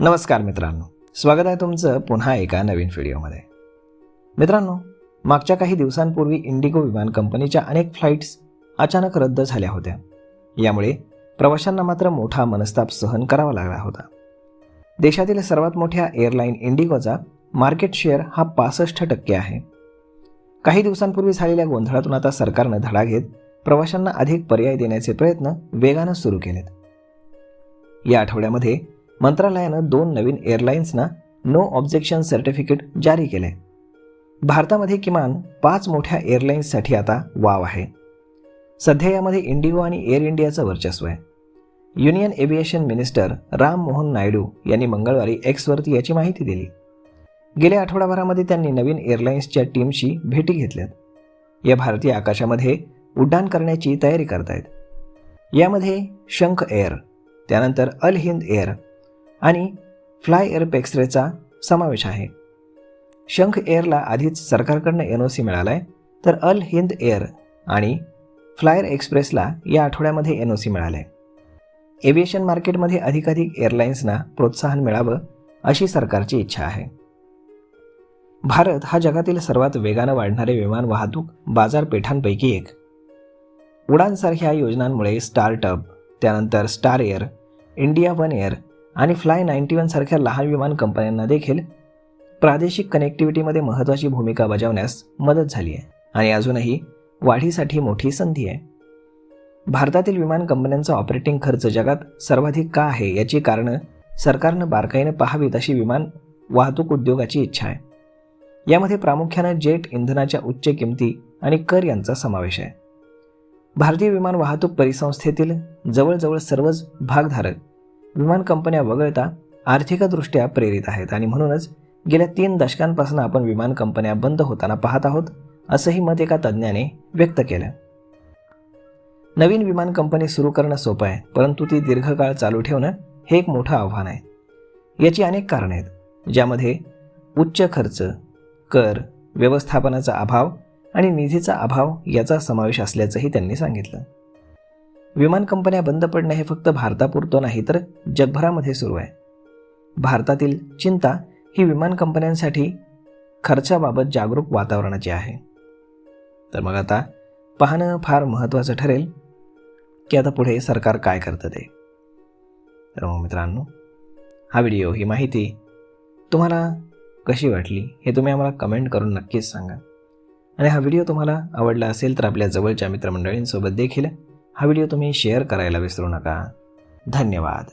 नमस्कार मित्रांनो, स्वागत आहे तुमचं पुन्हा एका नवीन व्हिडिओमध्ये. मित्रांनो, मागच्या काही दिवसांपूर्वी इंडिगो विमान कंपनीच्या अनेक फ्लाईट्स अचानक रद्द झाल्या होत्या. यामुळे प्रवाशांना मात्र मोठा मनस्ताप सहन करावा लागला होता. देशातील सर्वात मोठ्या एअरलाईन इंडिगोचा मार्केट शेअर हा 65% आहे. काही दिवसांपूर्वी झालेल्या गोंधळातून आता सरकारनं धडा घेत प्रवाशांना अधिक पर्याय देण्याचे प्रयत्न वेगानं सुरू केलेत. या आठवड्यामध्ये मंत्रालयानं 2 नवीन एअरलाईन्सना नो ऑब्जेक्शन सर्टिफिकेट जारी केले. भारतामध्ये किमान 5 मोठ्या एअरलाईन्ससाठी आता वाव आहे. सध्या यामध्ये इंडिगो आणि एअर इंडियाचं वर्चस्व आहे. Union aviation minister Ram Mohan Naidu यांनी मंगळवारी एक्सवरती याची माहिती दिली. गेल्या आठवडाभरामध्ये त्यांनी नवीन एअरलाईन्सच्या टीमशी भेटी घेतल्यात. या भारतीय आकाशामध्ये उड्डाण करण्याची तयारी करतायत. यामध्ये शंख एअर, त्यानंतर अल हिंद एअर आणि फ्लाय एअरपेक्सरेचा समावेश आहे. शंख एअरला आधीच सरकारकडनं NOC मिळाला आहे, तर अल हिंद एअर आणि फ्लायर एक्सप्रेसला या आठवड्यामध्ये NOC मिळालं आहे. एव्हिएशन मार्केटमध्ये अधिकाधिक एअरलाईन्सना प्रोत्साहन मिळावं अशी सरकारची इच्छा आहे. भारत हा जगातील सर्वात वेगानं वाढणारे विमान वाहतूक बाजारपेठांपैकी एक. उडानसारख्या योजनांमुळे स्टार्टअप, त्यानंतर star air, India one air आणि फ्लाय 91 सारख्या लहान विमान कंपन्यांना देखील प्रादेशिक कनेक्टिव्हिटीमध्ये महत्त्वाची भूमिका बजावण्यास मदत झाली आहे आणि अजूनही वाढीसाठी मोठी संधी आहे. भारतातील विमान कंपन्यांचा ऑपरेटिंग खर्च जगात सर्वाधिक का आहे याची कारणं सरकारनं बारकाईनं पाहावीत अशी विमान वाहतूक उद्योगाची इच्छा आहे. यामध्ये प्रामुख्यानं जेट इंधनाच्या उच्च किमती आणि कर यांचा समावेश आहे. भारतीय विमान वाहतूक परिसंस्थेतील जवळजवळ सर्वच भागधारक विमान कंपन्या वगळता आर्थिकदृष्ट्या प्रेरित आहेत आणि म्हणूनच गेल्या 3 दशकांपासून आपण विमान कंपन्या बंद होताना पाहत आहोत, असंही मत एका तज्ज्ञाने व्यक्त केलं. नवीन विमान कंपनी सुरू करणं सोपं आहे, परंतु ती दीर्घकाळ चालू ठेवणं हे एक मोठं आव्हान आहे. याची अनेक कारणं आहेत, ज्यामध्ये उच्च खर्च, कर, व्यवस्थापनाचा अभाव आणि निधीचा अभाव याचा समावेश असल्याचंही त्यांनी सांगितलं. विमान कंपन्या बंद पडणं हे फक्त भारतापुरतं नाही तर जगभरामध्ये सुरू आहे. भारतातील चिंता ही विमान कंपन्यांसाठी खर्चाबाबत जागरूक वातावरणाची आहे. तर मग आता पाहणं फार महत्त्वाचं ठरेल की आता पुढे सरकार काय करतं ते. तर मग मित्रांनो, हा व्हिडिओ, ही माहिती तुम्हाला कशी वाटली हे तुम्ही आम्हाला कमेंट करून नक्कीच सांगा. आणि हा व्हिडिओ तुम्हाला आवडला असेल तर आपल्या जवळच्या मित्रमंडळींसोबत देखील हा व्हिडिओ तुम्ही शेअर करायला विसरू नका. धन्यवाद.